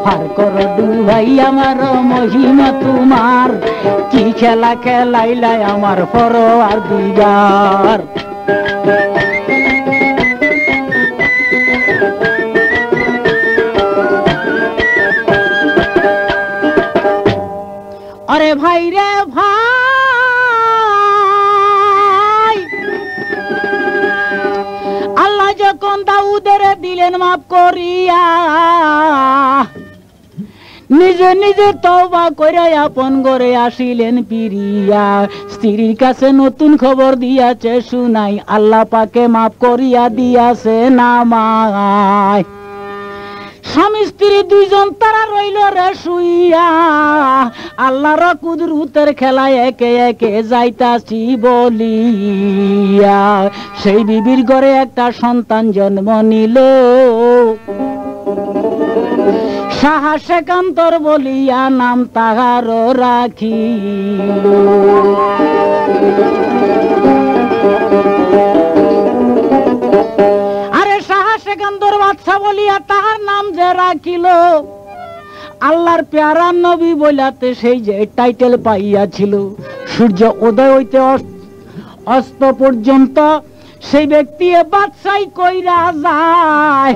পার করো ডুবাই আমার মহিমা তোমার, কি খেলা খেলাইলাই আমার পরওয়ারদিগার। আরে ভাই রে ভাই, আল্লাহ যখন দাউদের দিলেন মাফ করিয়া, নিজে নিজে তওবা করে আপন ঘরে আসিলেন ফিরিয়া। স্ত্রীর কাছে নতুন খবর দিয়াছে শুনাই, আল্লাহ পাকে মাফ করিয়া দিয়াছে নামায়। স্বামী স্ত্রী দুইজন তারা রইল রে শুইয়া, আল্লাহর কুদরতের খেলায় একে একে যাইতাছি বলিয়া। সেই বিবির ঘরে একটা সন্তান জন্ম নিল, সাহা সেকান্তর বলিয়া নাম তাহার রাখিল। আরে সাহা সেকান্তর বাদশা বলিয়া তাহার নাম যে রাখিল, আল্লাহর প্যারা নবী বলিয়াতে সেই যে টাইটেল পাইয়াছিল। সূর্য উদয় হইতে অস্ত পর্যন্ত সেই ব্যক্তি বাদশাই কইরা যায়,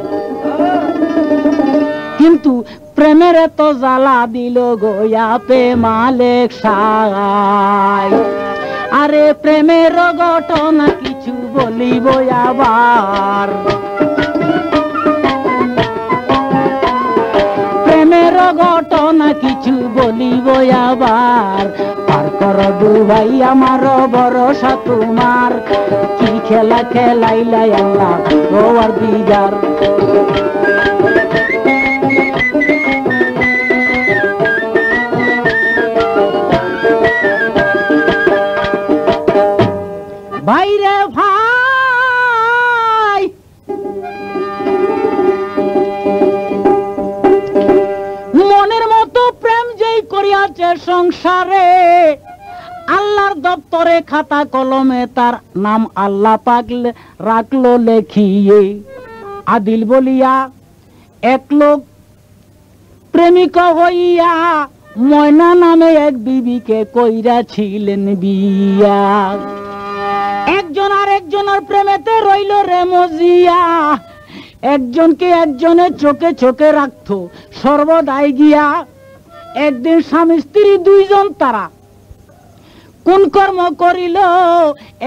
কিন্তু প্রেমের এত জ্বালা দিল গোয়া পে মালেক সাই। আরে প্রেমের ঘটনা কিছু বলিব আবার, প্রেমের ঘটনা কিছু বলিব আবার। পার কর ডুবাই আমার ভরসা তোমার, কি খেলা খেলাইলাই আল্লাহ পরওয়ারদিগার। ভাই রে ভাই, মনের মতো প্রেম যেই করিয়াছে সংসারে, আল্লাহর দপ্তরে খাতা কলমে তার নাম আল্লাহ পাক রাখলো লেখিয়ে। আদিল বলিয়া এক লোক প্রেমিকা হইয়া ময়না নামে এক বিবিকে কইরাছিলেন বিয়া। একজন আর একজনের প্রেমেতে রইল রে মজিয়া, একজনকে একজনের চোখে চোখে রাখতো সর্বদাই গিয়া। একদিন স্বামী স্ত্রী দুইজন তারা কোন কর্ম করিল,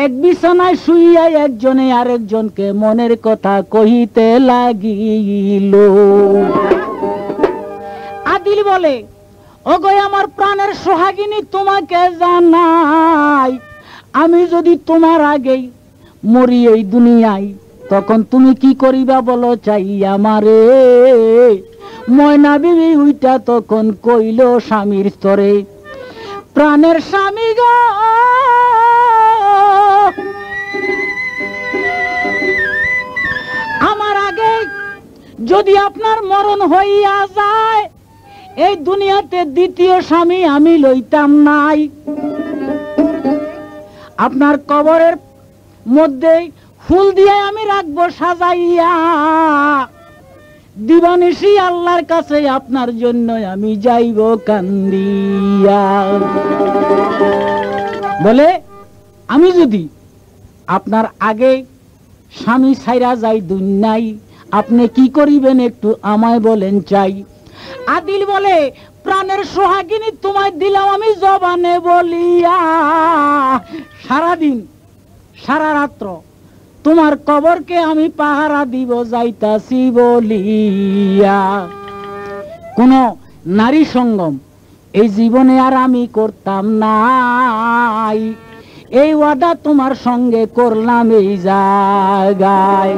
এক বিছানায় শুইয়া একজনে আরেকজনকে মনের কথা কহিতে লাগিল। আদিল বলে, ওগো আমার প্রাণের সোহাগিনী, তোমাকে জানাই আমি যদি তোমার আগেই মরি এই দুনিয়ায়, তখন তুমি কি করিবা বলো চাই আমারে। ময়না বিবি উইটা তখন কইল স্বামীর স্তরে, প্রাণের স্বামী গো, আমার আগে যদি আপনার মরণ হইয়া যায়, এই দুনিয়াতে দ্বিতীয় স্বামী আমি লইতাম নাই। আপনার কবরের মধ্যে ফুল দিয়ে আমি রাখবো সাজাইয়া, দিবানিশি আল্লাহর কাছে আপনার জন্য আমি যাইব কান্দিয়া। বলে, আমি যদি আপনার আগে স্বামী ছাইরা যাই দুনিয়ায়, আপনি কি করিবেন একটু আমায় বলেন চাই। আদিল বলে, প্রাণের সোহাগিনী তোমায় দিলাম আমি জবানে বলিয়া, সারাদিন সারা রাত্র তোমার কবরকে আমি পাহারা দিব যাইতাছি বলিয়া। কোন নারী সঙ্গম এই জীবনে আর আমি করতাম নাই, এই ওয়াদা তোমার সঙ্গে করলাম এই জায়গায়।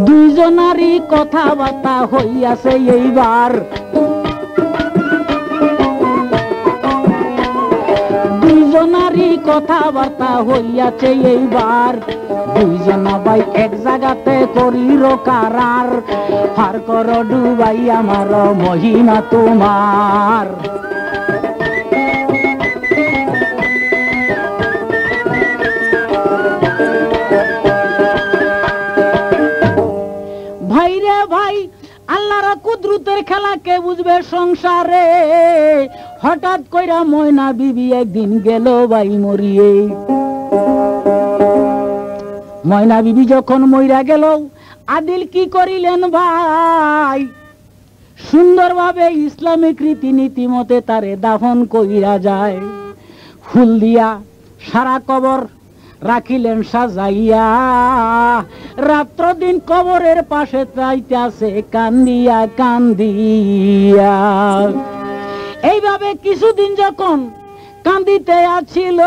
দুইজনারই কথাবার্তা হইয়াছে এইবার, দুইজনারই কথাবার্তা হইয়াছে এইবার। দুইজন ভাই এক জায়গাতে করিল কারার, পার কর ডুবাই আমার মহিমা তোমার। সংসারে হঠাৎ কইরা ময়না বিবি একদিন গেল ভাই মরিয়ে। ময়না বিবি যখন মইরা গেল আদিল কি করিলেন ভাই, সুন্দরভাবে ইসলামিক রীতিনীতি মতে তারে দাফন কইরা যায়। ফুল দিয়া সারা কবর রাখিলেন সাজাইয়া, রাত্র দিন কবরের পাশে চাইতেছে কান্দিয়া কান্দিয়া। এইভাবে কিছুদিন যখন কান্দিতে আছিল,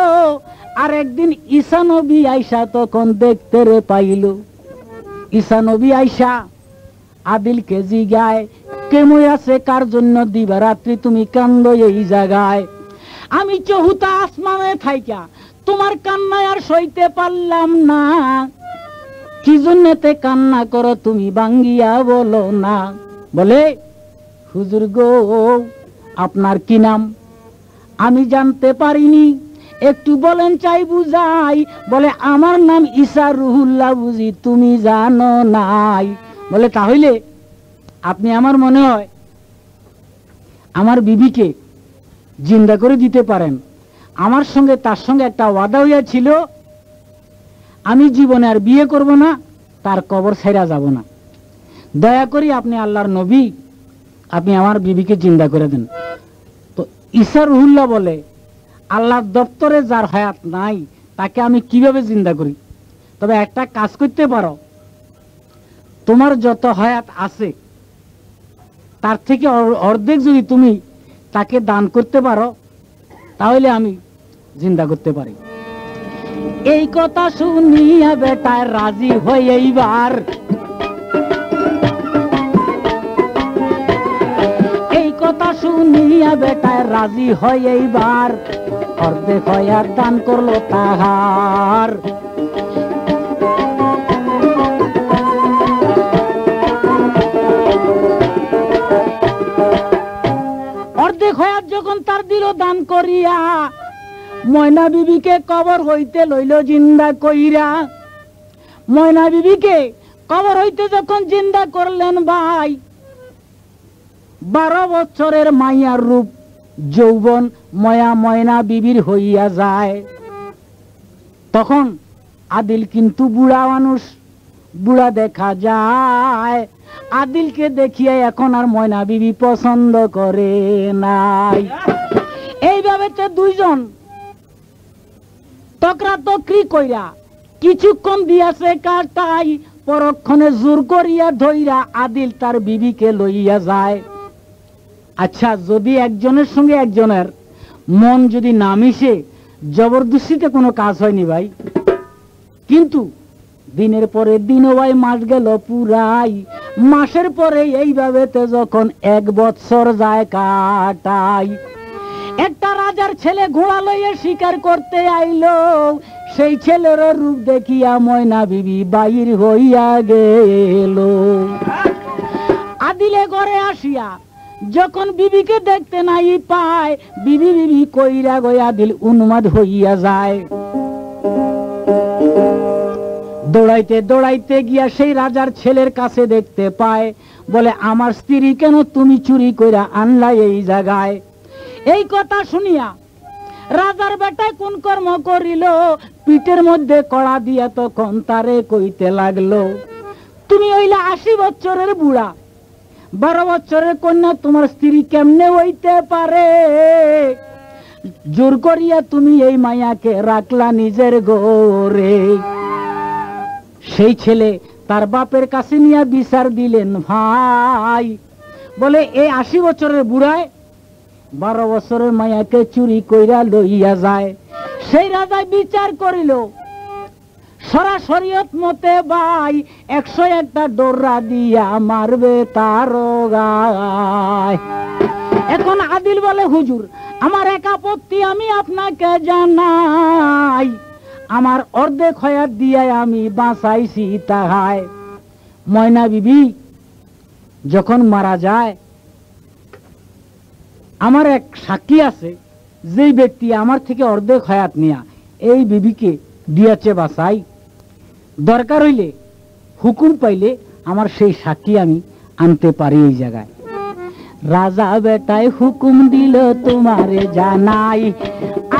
আর একদিন ঈসা নবী আইসা তখন দেখতে রে পাইল। ঈসা নবী আইসা আদিলকে জিগায়, কেমন আছে, কার জন্য দিবা রাত্রি তুমি কান্দ এই জায়গায়? আমি চহুতা আসমানে থাইকা তোমার কান্নায় আর সইতে পারলাম না, কি জন্যতে কান্না করো তুমি বাঙ্গিয়া বলো না। বলে হুজুর গো, আপনার কি নাম? আমি জানতে পারিনি, একটু বলেন চাই বুঝাই। বলে আমার নাম ঈসা রুহুল্লাহ, বুঝি তুমি জানো নাই? বলে তাহলে আপনি আমার মনে হয় আমার বিবিকে জিন্দা করে দিতে পারেন। আমার সঙ্গে তার সঙ্গে একটা ওয়াদা হইয়াছিল, আমি জীবনে আর বিয়ে করব না, তার কবর ছেড়া যাব না। দয়া করি আপনি আল্লাহর নবী, আপনি আমার বিবিকে জিন্দা করে দেন। তো ঈসা রুহুল্লাহ বলে, আল্লাহর দপ্তরে যার হায়াত নাই তাকে আমি কিভাবে জিন্দা করি? তবে একটা কাজ করতে পারো, তোমার যত হায়াত আছে তার থেকে অর্ধেক যদি তুমি তাকে দান করতে পারো, তাহলে আমি জিন্দা করতে পারি। এই কথা শুনিয়া বেটায় রাজি হয়ে এইবার, এই কথা শুনিয়া বেটায় রাজি হয়ে এইবার, অর্ধেক হায়াত দান করলো তাহার। অর্ধেক হায়াত যখন তার দিল দান করিয়া, ময়না বিবিকে কবর হইতে লইল জিন্দা কইরা। ময়না বিবিকে কবর হইতে যখন জিন্দা করলেন ভাই, 12 বছরের মাইয়ার রূপ যৌবন ময়া ময়না বিবির হইয়া যায়। তখন আদিল কিন্তু বুড়া মানুষ, বুড়া দেখা যায়। আদিলকে দেখিয়া এখন আর ময়না বিবি পছন্দ করে নাই। এইভাবে তো দুইজন তকরা তকরি কইরা কিছুক্ষণ দিয়াছে কাটাই, পরক্ষণে জোর করিয়া ধইরা আদিল তার বিবিকে লইয়া যায়। আচ্ছা, যদি একজনের সঙ্গে একজনের মন যদি না মিশে, জবরদস্তিতে কোনো কাজ হয়নি ভাই। কিন্তু দিনের পরে দিন ভাই, মাস গেল পুরাই, মাসের পরে এইভাবে যখন 1 বছর যায় কাটাই, একটা রাজার ছেলে ঘোড়া লইয়া শিকার করতে আইলো। সেই ছেলের রূপ দেখিয়া ময়না বিবি বাইর হইয়া গেল। আদিলে ঘরে আসিয়া যখন বিবিকে দেখতে নাই পায়, বিবি বিবি কইরা গয়া দিল উন্মাদ হইয়া যায়। দৌড়াইতে দৌড়াইতে গিয়া সেই রাজার ছেলের কাছে দেখতে পায়। বলে, আমার স্ত্রী কেন তুমি চুরি কইরা আনলা এই জায়গায়? এই কথা শুনিয়া রাজার বেটায় কোন কর্ম করিল, পিঠের মধ্যে কড়া দিয়া তখন তারে কইতে লাগলো, তুমি হইলা 80 বছরের বুড়া, 12 বছরের কন্যা তোমার স্ত্রী কেমনে হইতে পারে? জোর করিয়া তুমি এই মায়াকে রাখলা নিজের ঘরে। সেই ছেলে তার বাপের কাছে নিয়ে বিচার দিলেন ভাই। বলে, এই 80 বছরের বুড়ায় 12 বছরের মায়াকে চুরি কইরা লইয়া যায়। সেই রাজা বিচার করিল, সরাসরিয়ত মতে ভাই 101টা ডোরা দিয়া মারবে তার গায়। এখন আদিল বলে, হুজুর আমার এক আপত্তি আমি আপনাকে জানাই, আমার অর্ধেক হায়াত দিয়া আমি বাঁচাইছি তাহায়। ময়না বিবি যখন মারা যায়, আমার এক সাক্ষী আছে, যেই ব্যক্তি আমার থেকে অর্ধেক হায়াত নিয়া এই বিবিকে দিয়াছে বাঁচাই। দরকার হইলে হুকুম পাইলে আমার সেই সাক্ষী আমি আনতে পারি এই জায়গায়। রাজা বেটায় হুকুম দিল তোমারে জানাই,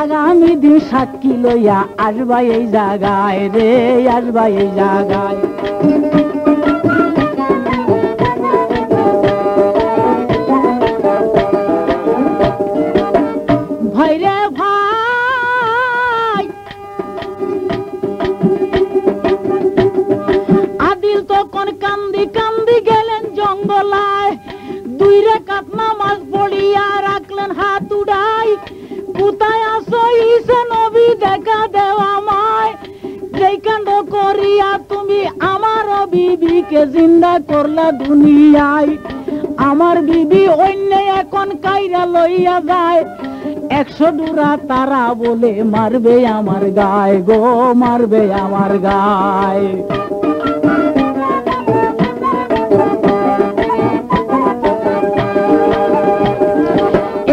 আগামী দিন সাক্ষী লইয়া আসবা এই জায়গায় রে, আসবা এই জায়গায়। ভাইরে ভাই, আদিল তখন কান্দি কান্দি গেলেন জঙ্গলায়, দুই রাকাত নামাজ পড়িয়া রাখলেন হাত উড়াই। কোথায় আসো ঈসা নবী, দেখা দেও আমায়, যেই কাণ্ড করিয়া তুমি আমার বিবিকে জিন্দা করলা দুনিয়ায়। আমার বিবি অন্য এখন কাইরা লইয়া যায়, 100 ডুরা তারা বলে মারবে আমার গায়ে গো, মারবে আমার গায়ে।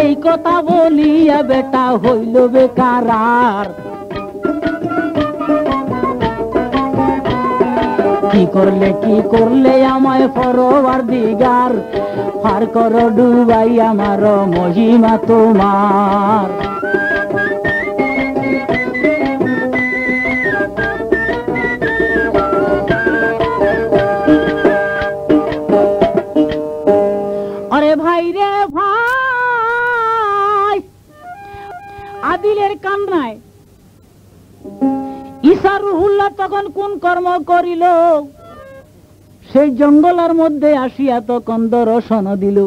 এই কথা বলিয়া বেটা হইল বেকারার, কি করলে আমায় পরওয়ারদিগার, পার করো ডুবাই আমার মহিমা তোমার। আরে ভাই রে ভাই, আদিলের কান্নায় ঈসা রুহুল্লাহ তখন কোন কর্ম করিল, সেই জঙ্গলের মধ্যে আসিয়া তখন দর্শন দিল।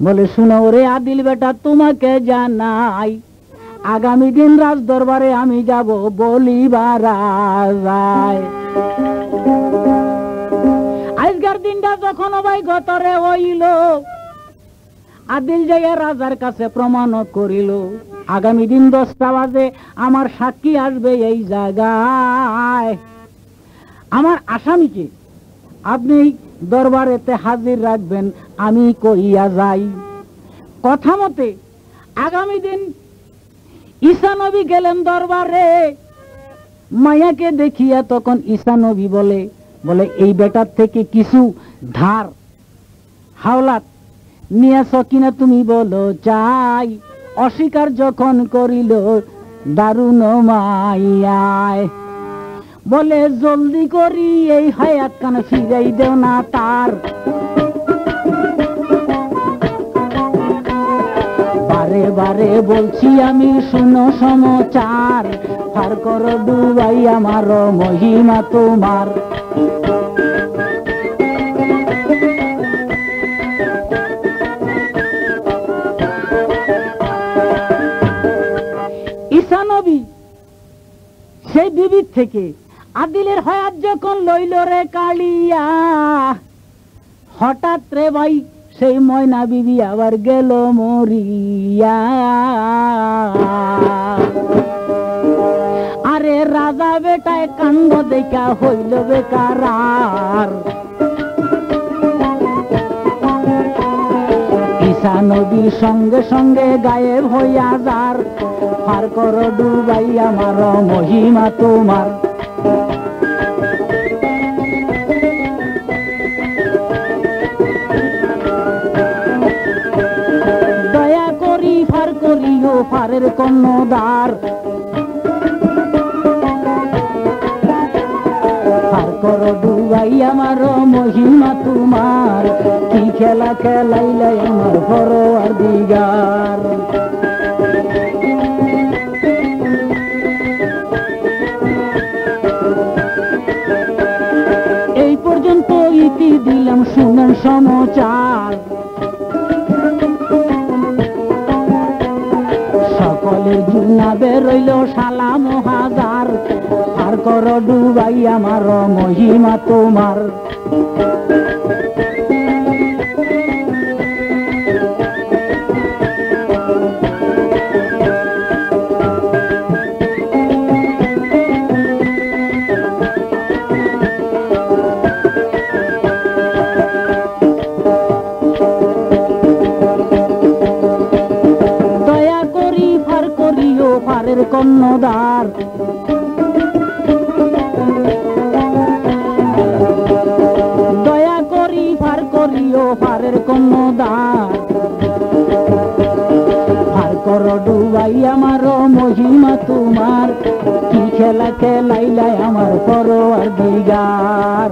বলে শুনো রে আদিল বেটা, তোমাকে জানাই, আগামী দিন রাজ দরবারে আমি যাব বলিবার রায়। আজকের দিনটা যখন ভাই গতরে হইল, আদিল যাইয়া রাজার কাছে প্রমাণ করিল, আগামী দিন 10টা বাজে আমার সাক্ষী আসবে এই জায়গায়, আমার আসামিকে আপনি দরবারেতে হাজির রাখবেন, আমি কইয়া যাই। কথা মতে আগামী দিন ঈসা নবী গেলেন দরবারে, মায়াকে দেখিয়া তখন ঈসা নবী বলে এই বেটার থেকে কিছু ধার হাওলাত নিয়েছ কিনা তুমি বলো চাই। অস্বীকার যখন করিল দারুণ মাইয়ায়, বলে জলদি করি এই হায়াত কান ফিরাই দেও না তার। বারে বারে বলছি আমি শুনো সমাচার, পার করো ডুবাই আমার মহিমা তোমার। ঈসা নবী সেই বিবির থেকে আদিলের হায়াত যখন লইল রে কালিয়া, হঠাৎ রে ভাই সেই ময়না বিবি আবার গেল মরিয়া। আরে রাজা বেটায় কাণ্ড দেখা হইল বেকারার, ঈসা নবীর সঙ্গে সঙ্গে গায়েব হইয়া যার, পার করো ডুবাই আমার মহিমা তোমার। দয়া করি পার করিও পারের কর্ণধার, পার করো ডুবাই আমার মহিমা তোমার। কি খেলা খেলাইলে আমার পরওয়ারদিগার। এই পর্যন্ত ইতি দিলাম, শুনেন সমাচার। সকলের জুনা বেরইল সালাম হাজার, পার করো ডুবাই আমার মহিমা তোমার। পারের কর্ণধার, দয়া করি পার করিও পারের কর্ণধার। ডুবাই আমার মহিমা তোমার কি খেলা খেলাইলাই আমার পরওয়ারদিগার